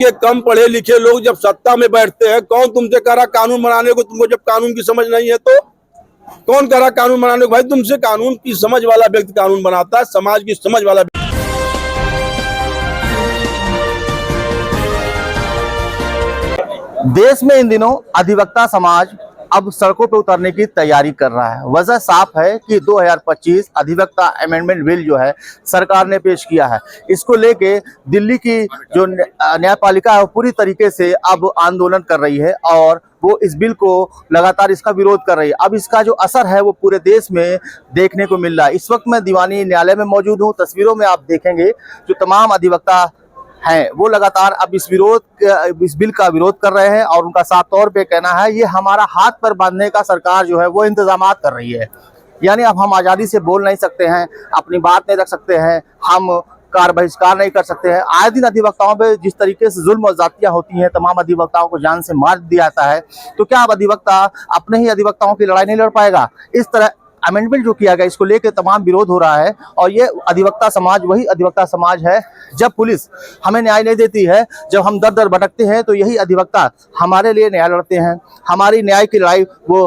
ये कम पढ़े लिखे लोग जब सत्ता में बैठते हैं, कौन तुमसे कह रहा कानून बनाने को? तुमको जब कानून की समझ नहीं है तो कौन कह रहा कानून बनाने को? भाई तुमसे कानून की समझ वाला व्यक्ति कानून बनाता है, समाज की समझ वाला। देश में इन दिनों अधिवक्ता समाज अब सड़कों पर उतरने की तैयारी कर रहा है। वजह साफ है कि 2025 अधिवक्ता अमेंडमेंट बिल जो है सरकार ने पेश किया है। इसको लेके दिल्ली की जो न्यायपालिका है वो पूरी तरीके से अब आंदोलन कर रही है और वो इस बिल को लगातार इसका विरोध कर रही है। अब इसका जो असर है वो पूरे देश में देखने को मिल रहा है। इस वक्त मैं दीवानी न्यायालय में मौजूद हूँ। तस्वीरों में आप देखेंगे जो तमाम अधिवक्ता हैं वो लगातार अब इस बिल का विरोध कर रहे हैं और उनका साफ तौर पे कहना है ये हमारा हाथ पर बांधने का सरकार जो है वो इंतजामात कर रही है। यानी अब हम आज़ादी से बोल नहीं सकते हैं, अपनी बात नहीं रख सकते हैं, हम कार बहिष्कार नहीं कर सकते हैं। आए दिन अधिवक्ताओं पे जिस तरीके से जुल्म और जातियाँ होती हैं, तमाम अधिवक्ताओं को जान से मार दिया जाता है, तो क्या अब अधिवक्ता अपने ही अधिवक्ताओं की लड़ाई नहीं लड़ पाएगा? इस तरह अमेंडमेंट जो किया गया इसको लेकर तमाम विरोध हो रहा है और ये अधिवक्ता समाज वही अधिवक्ता समाज है। जब पुलिस हमें न्याय नहीं देती है, जब हम दर दर भटकते हैं, तो यही अधिवक्ता हमारे लिए न्याय लड़ते हैं। हमारी न्याय की लड़ाई वो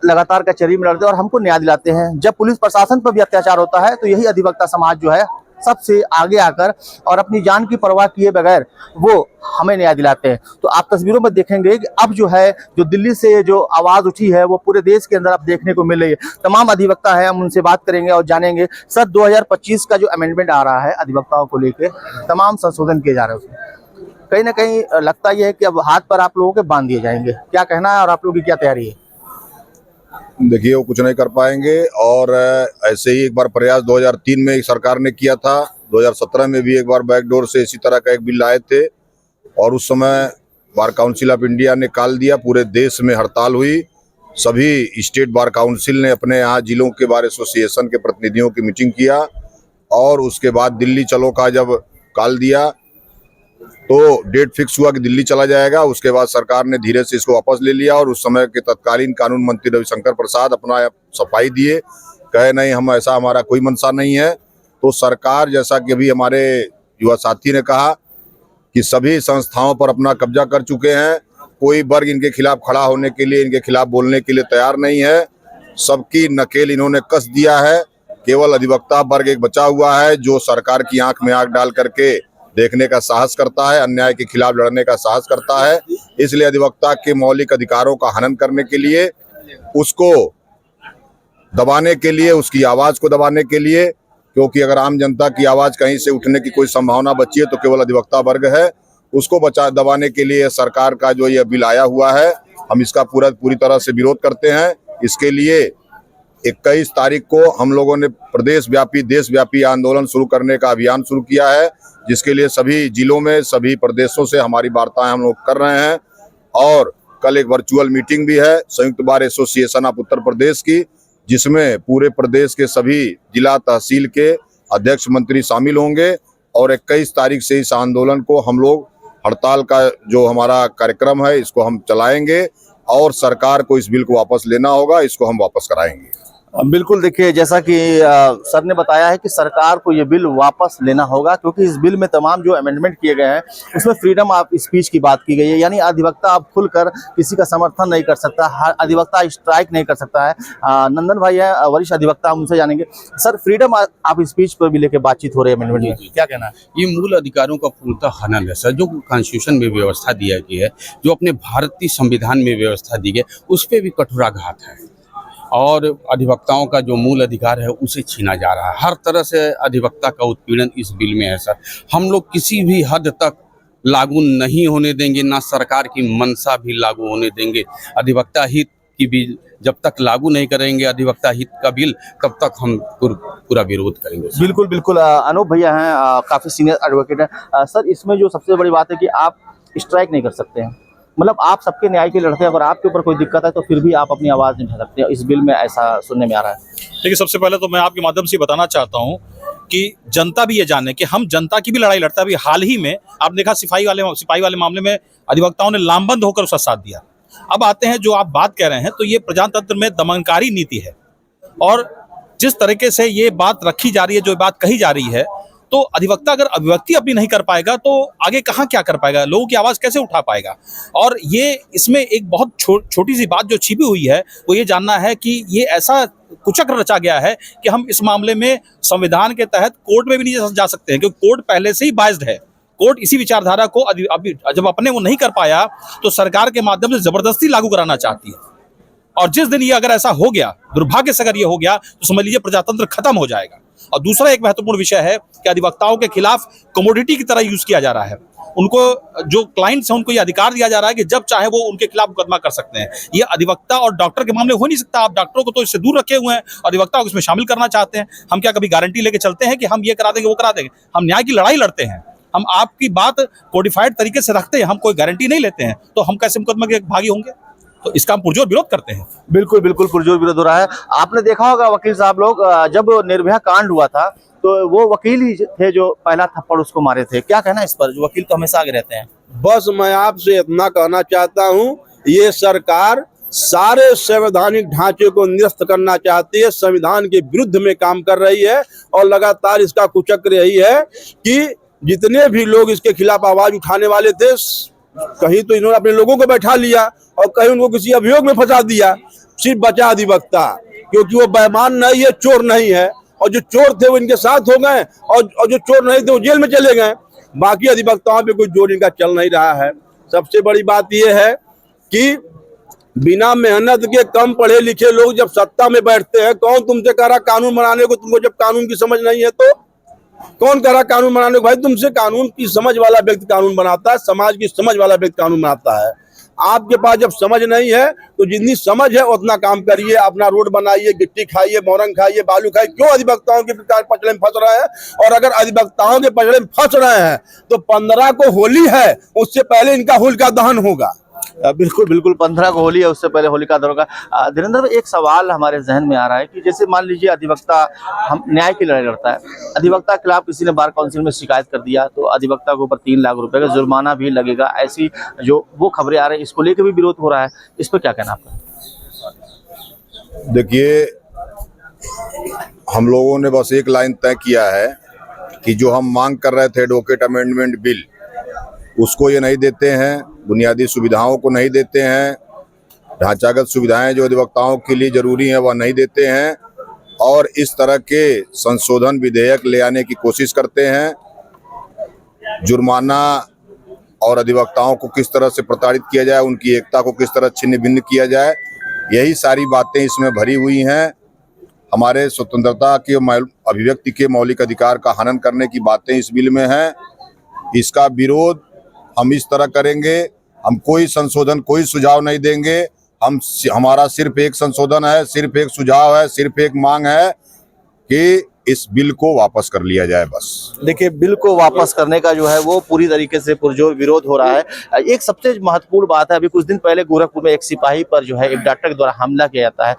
लगातार कचहरी में लड़ते हैं और हमको न्याय दिलाते हैं। जब पुलिस प्रशासन पर भी अत्याचार होता है तो यही अधिवक्ता समाज जो है सबसे आगे आकर और अपनी जान की परवाह किए बगैर वो हमें न्याय दिलाते हैं। तो आप तस्वीरों में देखेंगे कि अब जो है जो दिल्ली से जो आवाज़ उठी है वो पूरे देश के अंदर अब देखने को मिल रही है। तमाम अधिवक्ता है, हम उनसे बात करेंगे और जानेंगे सर 2025 का जो अमेंडमेंट आ रहा है अधिवक्ताओं को लेकर, तमाम संशोधन किए जा रहे हैं उसमें कहीं ना कहीं लगता यह है कि अब हाथ पर आप लोगों के बांध दिए जाएंगे। क्या कहना है और आप लोगों की क्या तैयारी है? देखिए, वो कुछ नहीं कर पाएंगे और ऐसे ही एक बार प्रयास 2003 में सरकार ने किया था, 2017 में भी एक बार बैकडोर से इसी तरह का एक बिल लाए थे और उस समय बार काउंसिल ऑफ इंडिया ने काल दिया, पूरे देश में हड़ताल हुई। सभी स्टेट बार काउंसिल ने अपने यहाँ जिलों के बार एसोसिएशन के प्रतिनिधियों की मीटिंग किया और उसके बाद दिल्ली चलो का जब काल दिया तो डेट फिक्स हुआ कि दिल्ली चला जाएगा। उसके बाद सरकार ने धीरे से इसको वापस ले लिया और उस समय के तत्कालीन कानून मंत्री रविशंकर प्रसाद अपना सफाई दिए, कहे नहीं हम ऐसा हमारा कोई मंशा नहीं है। तो सरकार, जैसा कि अभी हमारे युवा साथी ने कहा कि सभी संस्थाओं पर अपना कब्जा कर चुके हैं, कोई वर्ग इनके खिलाफ खड़ा होने के लिए, इनके खिलाफ बोलने के लिए तैयार नहीं है। सबकी नकेल इन्होंने कस दिया है। केवल अधिवक्ता वर्ग एक बचा हुआ है जो सरकार की आंख में आंख डाल करके देखने का साहस करता है, अन्याय के खिलाफ लड़ने का साहस करता है। इसलिए अधिवक्ता के मौलिक अधिकारों का हनन करने के लिए, उसको दबाने के लिए, उसकी आवाज को दबाने के लिए, क्योंकि अगर आम जनता की आवाज कहीं से उठने की कोई संभावना बची है तो केवल अधिवक्ता वर्ग है, उसको दबाने के लिए सरकार का जो ये बिल आया हुआ है, हम इसका पूरी तरह से विरोध करते हैं। इसके लिए 21 तारीख को हम लोगों ने प्रदेशव्यापी देशव्यापी आंदोलन शुरू करने का अभियान शुरू किया है, जिसके लिए सभी जिलों में सभी प्रदेशों से हमारी वार्ताएं हम लोग कर रहे हैं। और कल एक वर्चुअल मीटिंग भी है संयुक्त bar association of Uttar Pradesh की, जिसमें पूरे प्रदेश के सभी जिला तहसील के अध्यक्ष मंत्री शामिल होंगे और 21 तारीख से इस आंदोलन को हम लोग हड़ताल का जो हमारा कार्यक्रम है इसको हम चलाएंगे और सरकार को इस बिल को वापस लेना होगा, इसको हम वापस कराएंगे। बिल्कुल, देखिए जैसा कि सर ने बताया है कि सरकार को ये बिल वापस लेना होगा क्योंकि इस बिल में तमाम जो अमेंडमेंट किए गए हैं उसमें फ्रीडम ऑफ स्पीच की बात की गई है। यानी अधिवक्ता अब खुलकर किसी का समर्थन नहीं कर सकता, अधिवक्ता स्ट्राइक नहीं कर सकता है। नंदन भाई है वरिष्ठ अधिवक्ता, उनसे जानेंगे। सर, फ्रीडम ऑफ स्पीच पर भी लेकर बातचीत हो रही है अमेंडमेंट में, क्या कहना है? ये मूल अधिकारों का पूर्णतः हनन है सर। जो कॉन्स्टिट्यूशन में व्यवस्था दिया गया है, जो अपने भारतीय संविधान में व्यवस्था दी गई, उस पर भी कठोराघात है और अधिवक्ताओं का जो मूल अधिकार है उसे छीना जा रहा है। हर तरह से अधिवक्ता का उत्पीड़न इस बिल में है सर। हम लोग किसी भी हद तक लागू नहीं होने देंगे, ना सरकार की मंशा भी लागू होने देंगे। अधिवक्ता हित की बिल जब तक लागू नहीं करेंगे, अधिवक्ता हित का बिल, तब तक हम पूरा विरोध करेंगे। बिल्कुल बिल्कुल। अनूप भैया हैं, काफ़ी सीनियर एडवोकेट हैं। सर, इसमें जो सबसे बड़ी बात है कि आप स्ट्राइक नहीं कर सकते हैं, मतलब आप सबके न्याय के लड़ते हैं। अगर आपके ऊपर कोई दिक्कत है तो फिर भी आप अपनी आवाज़ नहीं उठा सकते। इस बिल में ऐसा सुनने में आ रहा है। देखिए, सबसे पहले तो मैं आपके माध्यम से बताना चाहता हूं कि जनता भी ये जाने कि हम जनता की भी लड़ाई लड़ता है। अभी हाल ही में आप देखा सिपाही वाले मामले में अधिवक्ताओं ने लामबंद होकर उसका साथ दिया। अब आते हैं जो आप बात कह रहे हैं, तो ये प्रजातंत्र में दमनकारी नीति है और जिस तरीके से ये बात रखी जा रही है, जो बात कही जा रही है, तो अधिवक्ता अगर अभिव्यक्ति अपनी नहीं कर पाएगा तो आगे कहाँ क्या कर पाएगा, लोगों की आवाज़ कैसे उठा पाएगा। और ये इसमें एक बहुत छोटी सी बात जो छिपी हुई है वो ये जानना है कि ये ऐसा कुचक्र रचा गया है कि हम इस मामले में संविधान के तहत कोर्ट में भी नहीं जा सकते हैं, क्योंकि कोर्ट पहले से ही बाइज्ड है। कोर्ट इसी विचारधारा को अभी जब अपने वो नहीं कर पाया तो सरकार के माध्यम से जबरदस्ती लागू कराना चाहती है। और जिस दिन ये अगर ऐसा हो गया, दुर्भाग्य से अगर ये हो गया, तो समझ लीजिए प्रजातंत्र खत्म हो जाएगा। और दूसरा एक महत्वपूर्ण विषय है कि अधिवक्ताओं के खिलाफ कमोडिटी की तरह यूज किया जा रहा है। उनको जो क्लाइंट्स हैं उनको ये अधिकार दिया जा रहा है कि जब चाहे वो उनके खिलाफ मुकदमा कर सकते हैं। ये अधिवक्ता और डॉक्टर के मामले हो नहीं सकता। आप डॉक्टरों को तो इससे दूर रखे हुए हैं, अधिवक्ता को इसमें शामिल करना चाहते हैं। हम क्या कभी गारंटी लेके चलते हैं कि हम ये करा देंगे वो करा देंगे? हम न्याय की लड़ाई लड़ते हैं, हम आपकी बात कोडिफाइड तरीके से रखते हैं, हम कोई गारंटी नहीं लेते हैं। तो हम कैसे मुकदमा के भागी होंगे? तो इसका हम पुरजोर विरोध करते हैं। बिल्कुल बिल्कुल पुरजोर विरोध हो रहा है। आपने देखा होगा वकील साहब लोग, जब निर्भया कांड हुआ था तो वो वकील ही थे जो पहला थप्पड़ उसको मारे थे। क्या कहना है इस पर? जो वकील तो हमेशा आगे रहते हैं। बस मैं आपसे इतना कहना चाहता हूं, ये सरकार सारे संवैधानिक ढांचे को निरस्त करना चाहती है, संविधान के विरुद्ध में काम कर रही है। और लगातार इसका कुचक्र यही है कि जितने भी लोग इसके खिलाफ आवाज उठाने वाले थे, कहीं तो इन्होंने अपने लोगों को बैठा लिया और कहीं उनको किसी अभियोग में फंसा दिया। सिर्फ बचा अधिवक्ता, क्योंकि वो बेईमान नहीं है, चोर नहीं है, और जो चोर थे वो इनके साथ हो गए और जो चोर नहीं थे वो जेल में चले गए। बाकी अधिवक्ताओं पे कोई जोर इनका चल नहीं रहा है। सबसे बड़ी बात यह है कि बिना मेहनत के कम पढ़े लिखे लोग जब सत्ता में बैठते हैं, कौन तुमसे कह रहा कानून बनाने को? तुमको जब कानून की समझ नहीं है तो कौन कह रहा कानून बनाने को? भाई तुमसे कानून की समझ वाला व्यक्ति कानून बनाता है, समाज की समझ वाला व्यक्ति कानून बनाता है। आपके पास जब समझ नहीं है तो जितनी समझ है उतना काम करिए, अपना रोड बनाइए, गिट्टी खाइए, मोरंग खाइए, बालू खाइए। क्यों अधिवक्ताओं के पचड़े में फंस रहे हैं? और अगर अधिवक्ताओं के पचड़े में फंस रहे हैं तो 15 को होली है, उससे पहले इनका होलिका दहन होगा। बिल्कुल बिल्कुल 15 को होली है, उससे पहले होलिका दहन होगा। धीरेन्द्र भाई, एक सवाल हमारे जहन में आ रहा है कि जैसे मान लीजिए अधिवक्ता हम न्याय की लड़ाई लड़ता है, अधिवक्ता के खिलाफ किसी ने बार काउंसिल में शिकायत कर दिया तो अधिवक्ता के ऊपर 3 लाख रुपए का जुर्माना भी लगेगा। ऐसी जो वो खबरें आ रही है, इसको लेकर भी विरोध हो रहा है। इस पर क्या कहना आपका? देखिए, हम लोगों ने बस एक लाइन तय किया है कि जो हम मांग कर रहे थे एडवोकेट अमेंडमेंट बिल, उसको ये नहीं देते हैं, बुनियादी सुविधाओं को नहीं देते हैं, ढांचागत सुविधाएं जो अधिवक्ताओं के लिए जरूरी हैं वह नहीं देते हैं, और इस तरह के संशोधन विधेयक ले आने की कोशिश करते हैं। जुर्माना और अधिवक्ताओं को किस तरह से प्रताड़ित किया जाए, उनकी एकता को किस तरह छिन्न भिन्न किया जाए, यही सारी बातें इसमें भरी हुई हैं। हमारे स्वतंत्रता के अभिव्यक्ति के मौलिक अधिकार का हनन करने की बातें इस बिल में हैं। इसका विरोध हम इस तरह करेंगे, हम कोई संशोधन, कोई सुझाव नहीं देंगे। हमारा सिर्फ एक संशोधन है, सिर्फ एक सुझाव है, सिर्फ एक मांग है कि इस बिल को वापस कर लिया जाए। बस देखिए, बिल को वापस करने का जो है वो पूरी तरीके से पुरजोर विरोध हो रहा है। एक सबसे महत्वपूर्ण बात है, अभी कुछ दिन पहले गोरखपुर में एक सिपाही पर जो है एक डॉक्टर के द्वारा हमला किया जाता है।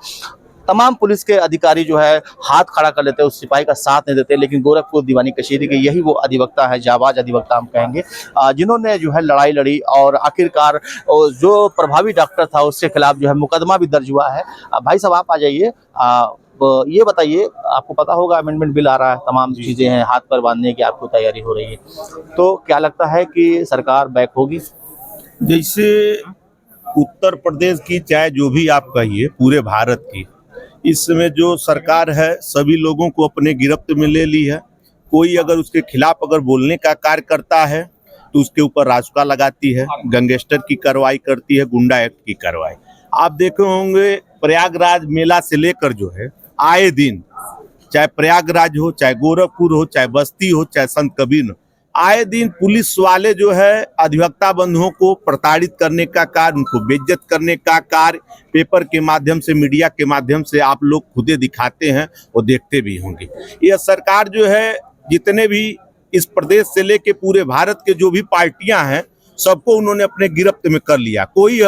तमाम पुलिस के अधिकारी जो है हाथ खड़ा कर लेते हैं, उस सिपाही का साथ नहीं देते, लेकिन गोरखपुर दीवानी कचहरी के यही वो अधिवक्ता है, जाबाज अधिवक्ता हम कहेंगे, जिन्होंने जो है लड़ाई लड़ी और आखिरकार जो प्रभावी डॉक्टर था उसके खिलाफ जो है मुकदमा भी दर्ज हुआ है। भाई साहब, आप आ जाइए। ये बताइए, आपको पता होगा अमेंडमेंट बिल आ रहा है, तमाम चीजें हैं, हाथ पर बांधने की आपको तैयारी हो रही है, तो क्या लगता है कि सरकार बैक होगी? जैसे उत्तर प्रदेश की, चाहे जो भी आप कहिए, पूरे भारत की इस समय जो सरकार है सभी लोगों को अपने गिरफ्त में ले ली है। कोई अगर उसके खिलाफ अगर बोलने का कार्य करता है तो उसके ऊपर रासुका लगाती है, गैंगस्टर की कार्रवाई करती है, गुंडा एक्ट की कार्रवाई। आप देखे होंगे प्रयागराज मेला से लेकर जो है आए दिन, चाहे प्रयागराज हो, चाहे गोरखपुर हो, चाहे बस्ती हो, चाहे संत कबीर हो, आए दिन पुलिस वाले जो है अधिवक्ता बंधुओं को प्रताड़ित करने का कार्य, उनको बेइज्जत करने का कार्य पेपर के माध्यम से, मीडिया के माध्यम से आप लोग खुदे दिखाते हैं और देखते भी होंगे। यह सरकार जो है जितने भी इस प्रदेश से लेके पूरे भारत के जो भी पार्टियां हैं सबको उन्होंने अपने गिरफ्त में कर लिया। कोई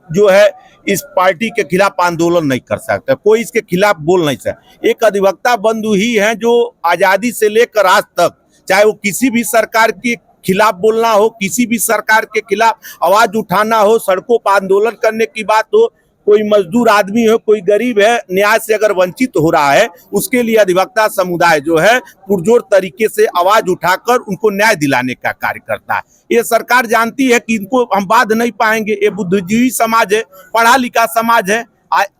जो है इस पार्टी के खिलाफ आंदोलन नहीं कर सकता, कोई इसके खिलाफ बोल नहीं सकता। एक अधिवक्ता बंधु ही है जो आजादी से लेकर आज तक, चाहे वो किसी भी सरकार के खिलाफ बोलना हो, किसी भी सरकार के खिलाफ आवाज उठाना हो, सड़कों पर आंदोलन करने की बात हो, कोई मजदूर आदमी हो, कोई गरीब है, न्याय से अगर वंचित हो रहा है, उसके लिए अधिवक्ता समुदाय जो है पुरजोर तरीके से आवाज उठाकर उनको न्याय दिलाने का कार्य करता है। ये सरकार जानती है कि इनको हम बांध नहीं पाएंगे। ये बुद्धिजीवी समाज है, पढ़ा लिखा समाज है,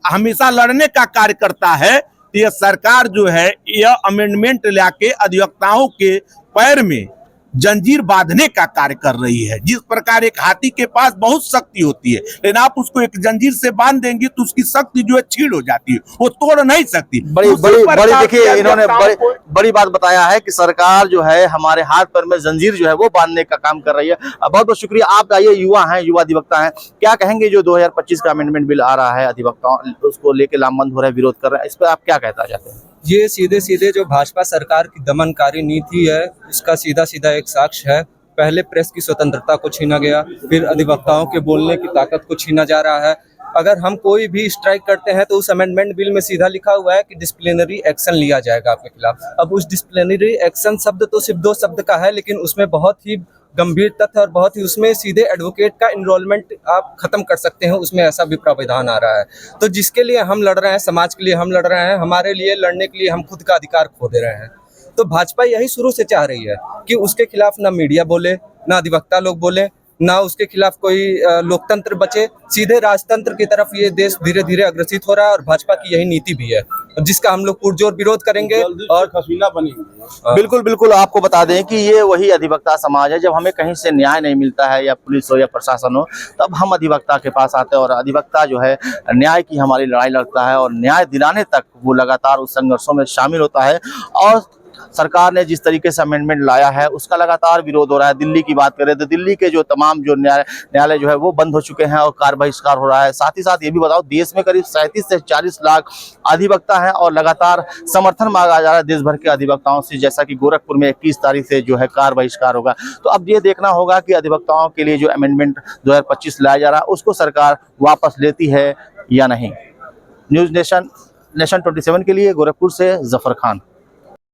हमेशा लड़ने का कार्य करता है। तो ये सरकार जो है यह अमेंडमेंट लाके अधिवक्ताओं के पैर में जंजीर बांधने का कार्य कर रही है। जिस प्रकार एक हाथी के पास बहुत शक्ति होती है, लेकिन आप उसको एक जंजीर से बांध देंगे तो उसकी शक्ति जो है छीड़ हो जाती है, वो तोड़ नहीं सकती। बड़ी देखिए इन्होंने बड़ी बात बताया है कि सरकार जो है हमारे हाथ पर में जंजीर जो है वो बांधने का काम कर रही है। बहुत बहुत शुक्रिया। आप आइए, युवा हैं, युवा अधिवक्ता हैं, क्या कहेंगे जो 2025 का अमेंडमेंट बिल आ रहा है, अधिवक्ताओं उसको लेके लामबंद हो रहे हैं, विरोध कर रहे हैं, इस पर आप क्या कहना चाहते हैं? ये सीधे सीधे जो भाजपा सरकार की दमनकारी नीति है उसका सीधा सीधा एक साक्ष्य है। पहले प्रेस की स्वतंत्रता को छीना गया, फिर अधिवक्ताओं के बोलने की ताकत को छीना जा रहा है। अगर हम कोई भी स्ट्राइक करते हैं तो उस अमेंडमेंट बिल में सीधा लिखा हुआ है कि डिसिप्लिनरी एक्शन लिया जाएगा आपके खिलाफ। अब उस डिसिप्लिनरी एक्शन शब्द तो सिर्फ 2 शब्द का है, लेकिन उसमें बहुत ही गंभीर तथ्य और बहुत ही उसमें सीधे एडवोकेट का इनरोलमेंट आप खत्म कर सकते हैं, उसमें ऐसा भी प्रावधान आ रहा है। तो जिसके लिए हम लड़ रहे हैं, समाज के लिए हम लड़ रहे हैं, हमारे लिए लड़ने के लिए हम खुद का अधिकार खो दे रहे हैं। तो भाजपा यही शुरू से चाह रही है कि उसके खिलाफ ना मीडिया बोले, ना अधिवक्ता लोग बोले, ना उसके खिलाफ कोई लोकतंत्र बचे। सीधे राजतंत्र की तरफ ये देश धीरे धीरे अग्रसित हो रहा है और भाजपा की यही नीति भी है, जिसका हम लोग पुरजोर विरोध करेंगे और खसीना बनेंगे। बिल्कुल बिल्कुल। आपको बता दें कि ये वही अधिवक्ता समाज है, जब हमें कहीं से न्याय नहीं मिलता है, या पुलिस हो या प्रशासन हो, तब हम अधिवक्ता के पास आते हैं और अधिवक्ता जो है न्याय की हमारी लड़ाई लड़ता है और न्याय दिलाने तक वो लगातार उस संघर्षों में शामिल होता है। और सरकार ने जिस तरीके से अमेंडमेंट लाया है उसका लगातार विरोध हो रहा है। दिल्ली की बात करें तो दिल्ली के जो तमाम जो न्यायालय जो है वो बंद हो चुके हैं और कार्य बहिष्कार हो रहा है। साथ ही साथ ये भी बताओ, देश में करीब 37 से 40 लाख अधिवक्ता हैं और लगातार समर्थन मांगा जा रहा है देश भर के अधिवक्ताओं से, जैसा कि गोरखपुर में 21 तारीख से जो है कार्य बहिष्कार होगा। तो अब ये देखना होगा कि अधिवक्ताओं के लिए जो अमेंडमेंट 2025 लाया जा रहा है उसको सरकार वापस लेती है या नहीं। न्यूज़ नेशन 27 के लिए गोरखपुर से जफर खान।